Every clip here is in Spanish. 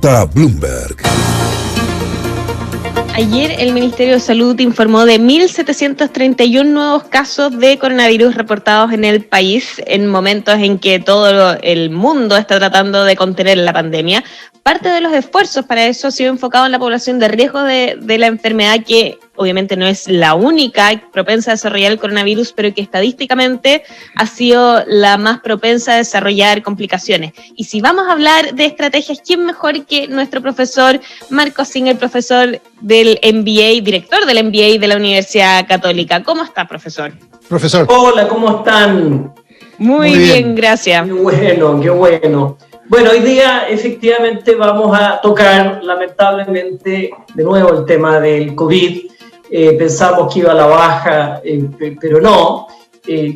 Cuenta Bloomberg. Ayer el Ministerio de Salud informó de 1.731 nuevos casos de coronavirus reportados en el país en momentos en que todo el mundo está tratando de contener la pandemia. Parte de los esfuerzos para eso ha sido enfocado en la población de riesgo de la enfermedad, que obviamente no es la única propensa a desarrollar el coronavirus, pero que estadísticamente ha sido la más propensa a desarrollar complicaciones. Y si vamos a hablar de estrategias, ¿quién mejor que nuestro profesor Marco Singer, profesor del MBA, director del MBA de la Universidad Católica? ¿Cómo está, profesor? Profesor. Hola, ¿cómo están? Muy bien, gracias. Qué bueno, qué bueno. Bueno, hoy día efectivamente vamos a tocar lamentablemente de nuevo el tema del COVID. Pensamos que iba a la baja, pero no.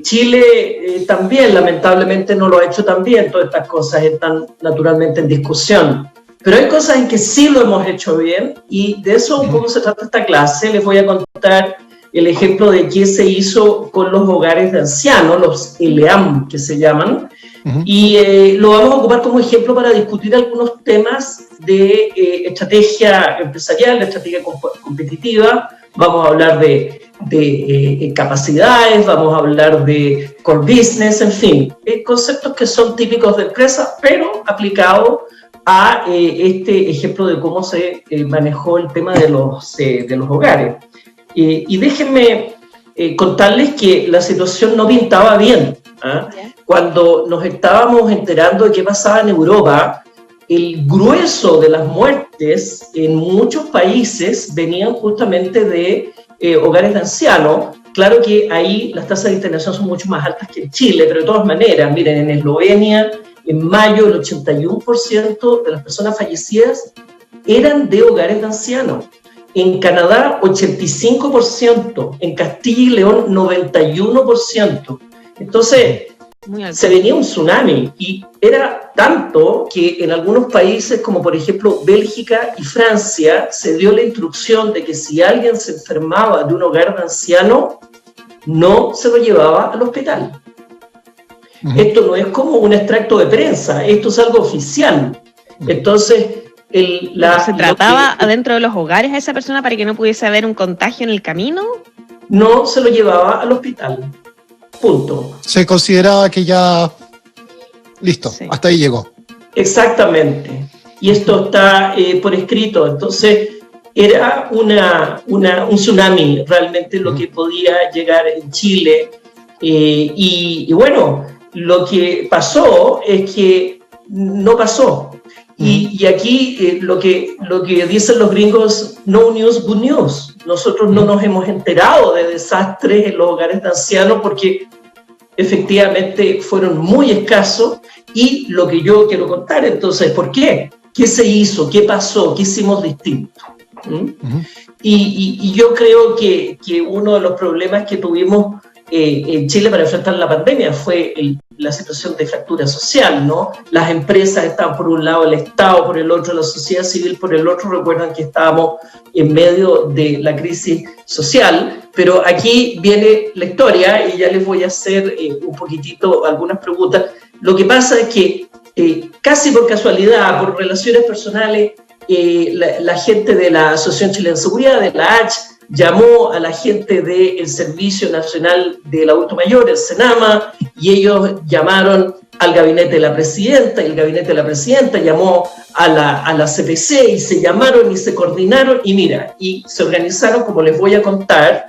Chile también lamentablemente no lo ha hecho tan bien. Todas estas cosas están naturalmente en discusión. Pero hay cosas en que sí lo hemos hecho bien, y de eso un poco se trata esta clase. Les voy a contar el ejemplo de qué se hizo con los hogares de ancianos, los ELEAM que se llaman, y lo vamos a ocupar como ejemplo para discutir algunos temas de estrategia empresarial, de estrategia competitiva. Vamos a hablar de capacidades, vamos a hablar de core business, en fin, conceptos que son típicos de empresas, pero aplicados a este ejemplo de cómo se manejó el tema de los hogares. Y déjenme contarles que la situación no pintaba bien. Cuando nos estábamos enterando de qué pasaba en Europa, el grueso de las muertes en muchos países venían justamente de hogares de ancianos. Claro que ahí las tasas de internación son mucho más altas que en Chile, pero de todas maneras, miren, en Eslovenia, en mayo, el 81% de las personas fallecidas eran de hogares de ancianos. En Canadá, 85%. En Castilla y León, 91%. Entonces, se venía un tsunami, y era tanto que en algunos países, como por ejemplo Bélgica y Francia, se dio la instrucción de que si alguien se enfermaba de un hogar de ancianos, no se lo llevaba al hospital. Esto no es como un extracto de prensa, esto es algo oficial. Entonces, ¿se trataba adentro de los hogares a esa persona para que no pudiese haber un contagio en el camino? No se lo llevaba al hospital. Punto. Se consideraba que ya listo, sí. Hasta ahí llegó. Exactamente. Y esto está por escrito. Entonces, era un tsunami realmente lo que podía llegar en Chile. Y bueno, lo que pasó es que no pasó. Y aquí lo que dicen los gringos, no news, good news. Nosotros no nos hemos enterado de desastres en los hogares de ancianos porque efectivamente fueron muy escasos. Y lo que yo quiero contar entonces, ¿por qué? ¿Qué se hizo? ¿Qué pasó? ¿Qué hicimos distinto? Y yo creo que uno de los problemas que tuvimos en Chile para enfrentar la pandemia fue la situación de fractura social, ¿no? Las empresas estaban por un lado, el Estado por el otro, la sociedad civil por el otro. Recuerdan que estábamos en medio de la crisis social, pero aquí viene la historia y ya les voy a hacer un poquitito algunas preguntas. Lo que pasa es que casi por casualidad, por relaciones personales, la gente de la Asociación Chilena de Seguridad, de la ACH, llamó a la gente del Servicio Nacional del Adulto Mayor, el SENAMA, y ellos llamaron al gabinete de la presidenta, y el gabinete de la presidenta llamó a la CPC, y se llamaron y se coordinaron, y mira, y se organizaron, como les voy a contar,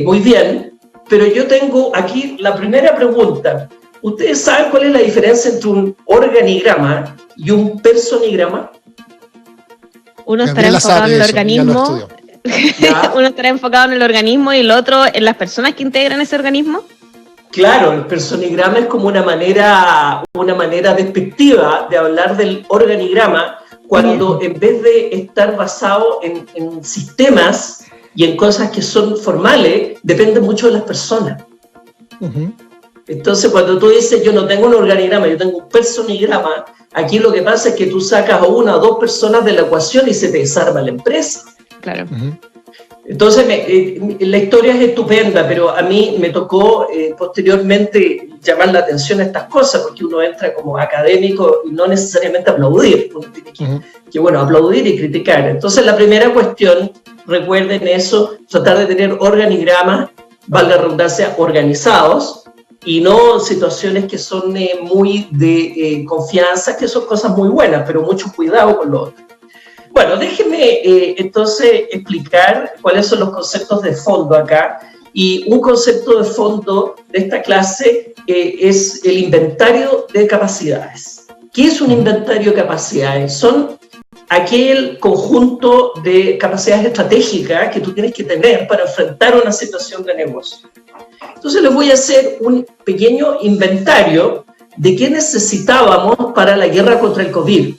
muy bien. Pero yo tengo aquí la primera pregunta. ¿Ustedes saben cuál es la diferencia entre un organigrama y un personigrama? Uno estará enfocado en el organismo. Uno estará enfocado en el organismo y el otro en las personas que integran ese organismo. Claro, el personigrama es como una manera despectiva de hablar del organigrama, cuando en vez de estar basado en sistemas y en cosas que son formales, depende mucho de las personas. Entonces, cuando tú dices, yo no tengo un organigrama, yo tengo un personigrama, aquí lo que pasa es que tú sacas a una o dos personas de la ecuación y se te desarma la empresa. Claro. Entonces, la historia es estupenda, pero a mí me tocó posteriormente llamar la atención a estas cosas, porque uno entra como académico y no necesariamente aplaudir, uno tiene que bueno, aplaudir y criticar. Entonces, la primera cuestión, recuerden eso, tratar de tener organigramas, valga la redundancia, organizados, y no situaciones que son muy de confianza, que son cosas muy buenas, pero mucho cuidado con lo otro. Bueno, déjenme entonces explicar cuáles son los conceptos de fondo acá. Y un concepto de fondo de esta clase es el inventario de capacidades. ¿Qué es un inventario de capacidades? Son aquel conjunto de capacidades estratégicas que tú tienes que tener para enfrentar una situación de negocio. Entonces les voy a hacer un pequeño inventario de qué necesitábamos para la guerra contra el COVID.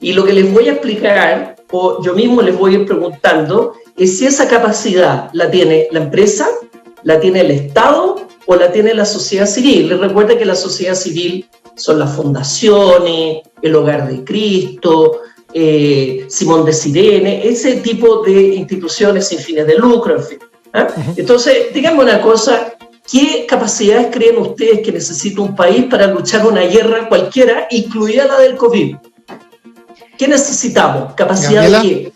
Y lo que les voy a explicar, o yo mismo les voy a ir preguntando, es si esa capacidad la tiene la empresa, la tiene el Estado o la tiene la sociedad civil. Les recuerdo que la sociedad civil son las fundaciones, el Hogar de Cristo, Simón de Sirene, ese tipo de instituciones sin fines de lucro, en fin. Entonces, díganme una cosa, ¿qué capacidades creen ustedes que necesita un país para luchar una guerra cualquiera, incluida la del COVID? ¿Qué necesitamos? ¿Capacidad de qué?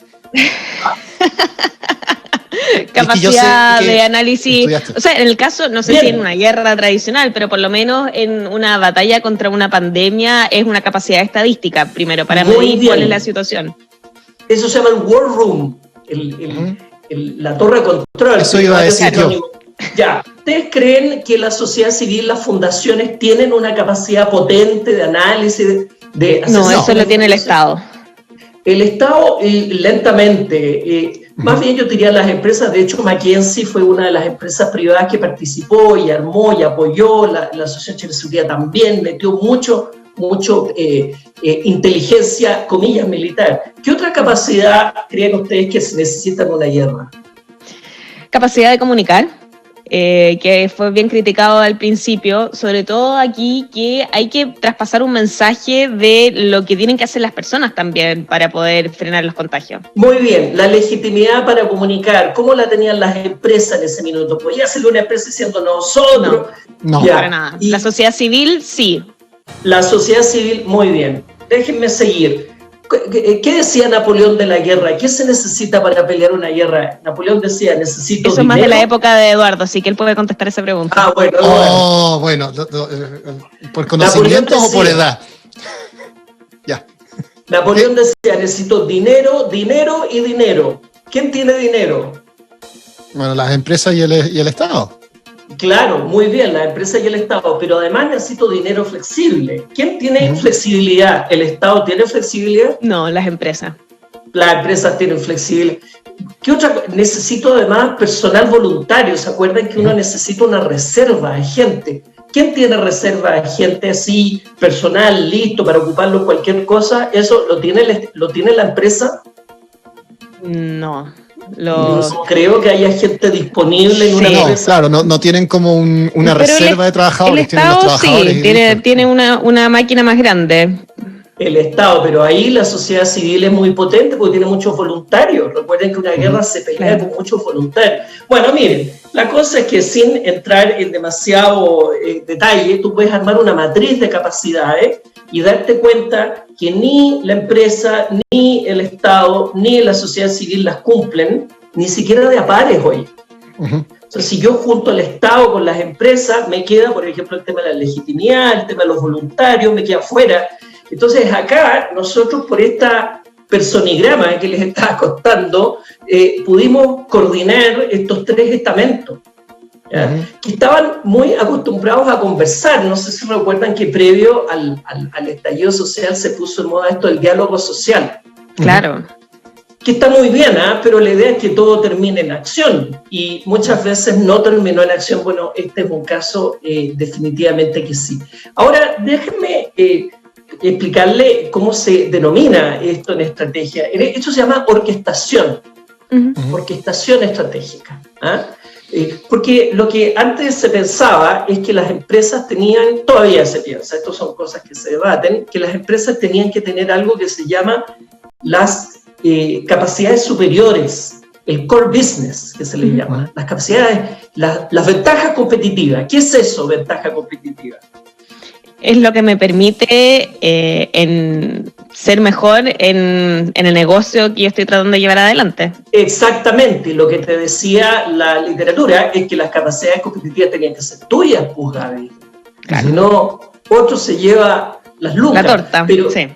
Capacidad de análisis. O sea, en el caso, no sé si en una guerra tradicional, pero por lo menos en una batalla contra una pandemia es una capacidad estadística, primero, para medir cuál es la situación. Eso se llama el War Room, la torre de control. Eso iba a decir yo. Ya, ¿ustedes creen que la sociedad civil, las fundaciones, tienen una capacidad potente de análisis? No, eso lo tiene el Estado. El Estado lentamente, más bien yo diría las empresas, de hecho McKinsey fue una de las empresas privadas que participó y armó y apoyó, la Asociación Chile Seguridad también metió mucho inteligencia, comillas, militar. ¿Qué otra capacidad creen ustedes que se necesita en una guerra? Capacidad de comunicar. Que fue bien criticado al principio, sobre todo aquí, que hay que traspasar un mensaje de lo que tienen que hacer las personas también para poder frenar los contagios. Muy bien, la legitimidad para comunicar, ¿cómo la tenían las empresas en ese minuto? ¿Podía ser una empresa diciendo nosotros? No, para nada. La sociedad civil, sí. La sociedad civil, muy bien. Déjenme seguir. ¿Qué decía Napoleón de la guerra? ¿Qué se necesita para pelear una guerra? Napoleón decía, necesito Eso es más de la época de Eduardo, así que él puede contestar esa pregunta. Ah, bueno. Bueno, ¿por conocimiento o por edad? Ya. Napoleón decía, necesito dinero, dinero y dinero. ¿Quién tiene dinero? Bueno, las empresas y el Estado. Claro, muy bien, la empresa y el Estado, pero además necesito dinero flexible. ¿Quién tiene flexibilidad? ¿El Estado tiene flexibilidad? No, las empresas. Las empresas tienen flexibilidad. ¿Qué otra? Necesito además personal voluntario. ¿Se acuerdan que uno necesita una reserva de gente? ¿Quién tiene reserva de gente así, personal, listo para ocuparlo en cualquier cosa? ¿Eso lo tiene la empresa? No. No creo que haya gente disponible en una empresa. Claro, no tienen como una reserva de trabajadores. El Estado sí, tiene una máquina más grande. El Estado, pero ahí la sociedad civil es muy potente porque tiene muchos voluntarios. Recuerden que una guerra se pelea con muchos voluntarios. Bueno, miren, la cosa es que sin entrar en demasiado detalle, tú puedes armar una matriz de capacidades y darte cuenta que ni la empresa, ni el Estado, ni la sociedad civil las cumplen, ni siquiera de a pares hoy. Entonces, si yo junto al Estado con las empresas, me queda, por ejemplo, el tema de la legitimidad, el tema de los voluntarios, me queda fuera. Entonces, acá nosotros, por esta personigrama que les estaba contando, pudimos coordinar estos tres estamentos. Que estaban muy acostumbrados a conversar. No sé si recuerdan que previo al estallido social se puso en moda esto del diálogo social. Claro. Que está muy bien, pero la idea es que todo termine en acción y muchas veces no terminó en acción. Bueno, este es un caso definitivamente que sí. Ahora, déjenme explicarle cómo se denomina esto en estrategia. Esto se llama orquestación. Orquestación estratégica. Porque lo que antes se pensaba es que las empresas tenían, todavía se piensa, estas son cosas que se debaten, que las empresas tenían que tener algo que se llama las capacidades superiores. el core business, que se le llama, las capacidades, las ventajas competitivas. ¿Qué es eso, ventaja competitiva? Es lo que me permite en ser mejor en el negocio que yo estoy tratando de llevar adelante. Exactamente, lo que te decía la literatura es que las capacidades competitivas tenían que ser tuyas, pues, Gaby. Claro. Si no, otro se lleva las lucas. La torta, sí.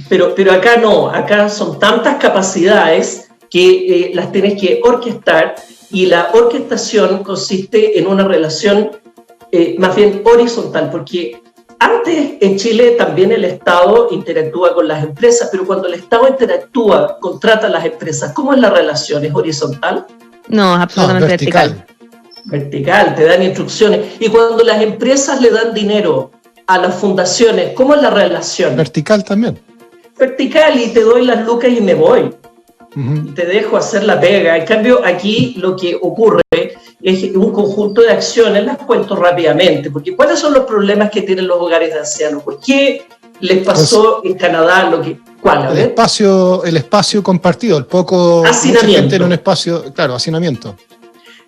Pero acá no, acá son tantas capacidades que las tienes que orquestar, y la orquestación consiste en una relación más bien horizontal, porque antes en Chile también el Estado interactúa con las empresas, pero cuando el Estado interactúa, contrata a las empresas, ¿cómo es la relación? ¿Es horizontal? No, absolutamente vertical. Vertical, te dan instrucciones. Y cuando las empresas le dan dinero a las fundaciones, ¿cómo es la relación? Vertical también. Vertical, y te doy las lucas y me voy. Y te dejo hacer la pega. En cambio, aquí lo que ocurre es un conjunto de acciones, las cuento rápidamente, porque ¿cuáles son los problemas que tienen los hogares de ancianos? ¿Por qué les pasó en Canadá lo que... ¿Cuál? El espacio compartido, el poco... Hacinamiento. Gente en un espacio, claro, hacinamiento.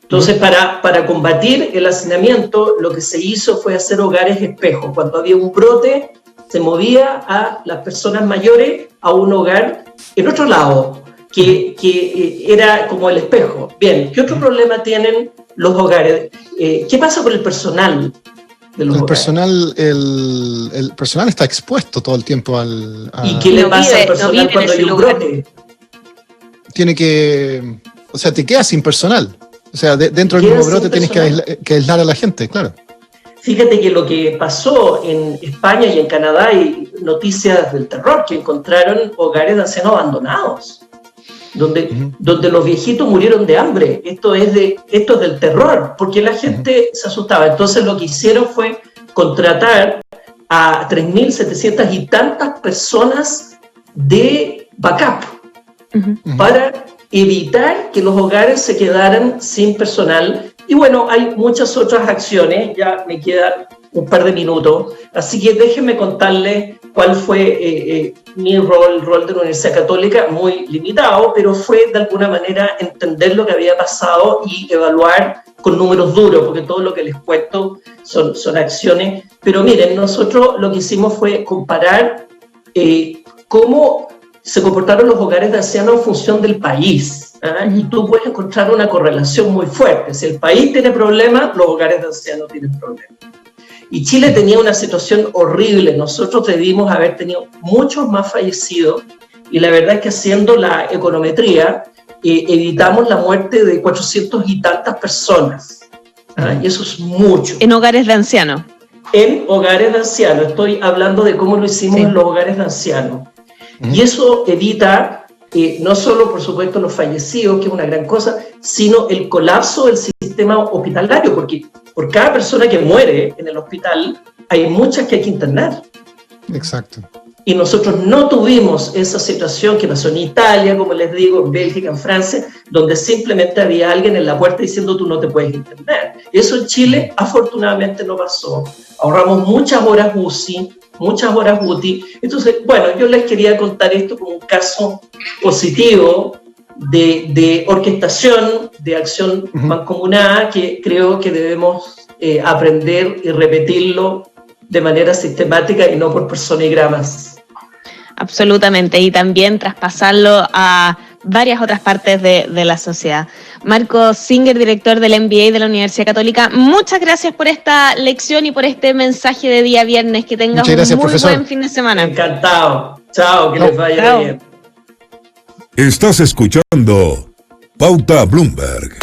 Entonces, para combatir el hacinamiento, lo que se hizo fue hacer hogares espejos. Cuando había un brote, se movía a las personas mayores a un hogar en otro lado, que era como el espejo. Bien, ¿qué otro problema tienen los hogares? ¿Qué pasa con el personal de los hogares? El personal está expuesto todo el tiempo ¿Y qué le pasa al personal cuando hay un brote? Tiene que... O sea, te quedas sin personal. O sea, dentro del mismo brote tienes que aislar a la gente, claro. Fíjate que lo que pasó en España y en Canadá, hay noticias del terror, que encontraron hogares de ancianos abandonados, donde los viejitos murieron de hambre. Esto es del terror, porque la gente se asustaba. Entonces lo que hicieron fue contratar a 3.700 y tantas personas de backup para evitar que los hogares se quedaran sin personal. Y bueno, hay muchas otras acciones, ya me quedan un par de minutos, así que déjenme contarles cuál fue mi rol, el rol de la Universidad Católica, muy limitado, pero fue de alguna manera entender lo que había pasado y evaluar con números duros, porque todo lo que les cuento son acciones. Pero miren, nosotros lo que hicimos fue comparar cómo se comportaron los hogares de ancianos en función del país. Y tú puedes encontrar una correlación muy fuerte. Si el país tiene problemas, los hogares de ancianos tienen problemas. Y Chile tenía una situación horrible. Nosotros debimos haber tenido muchos más fallecidos, y la verdad es que haciendo la econometría evitamos la muerte de 400 y tantas personas. Y eso es mucho. En hogares de ancianos. En hogares de ancianos. Estoy hablando de cómo lo hicimos en los hogares de ancianos. Y eso evita no solo, por supuesto, los fallecidos, que es una gran cosa, sino el colapso del sistema hospitalario, porque por cada persona que muere en el hospital, hay muchas que hay que internar. Exacto. Y nosotros no tuvimos esa situación que pasó en Italia, como les digo, en Bélgica, en Francia, donde simplemente había alguien en la puerta diciendo tú no te puedes internar. Eso en Chile, afortunadamente, no pasó. Ahorramos muchas horas UCI, muchas horas UTI. Entonces, bueno, yo les quería contar esto como un caso positivo de orquestación, de acción mancomunada, que creo que debemos aprender y repetirlo de manera sistemática y no por personigramas. Absolutamente, y también traspasarlo a varias otras partes de la sociedad. Marco Singer, director del MBA de la Universidad Católica, muchas gracias por esta lección y por este mensaje de día viernes. Que tengas un muy buen fin de semana. Encantado. Chao, que les vaya bien. Estás escuchando Pauta Bloomberg.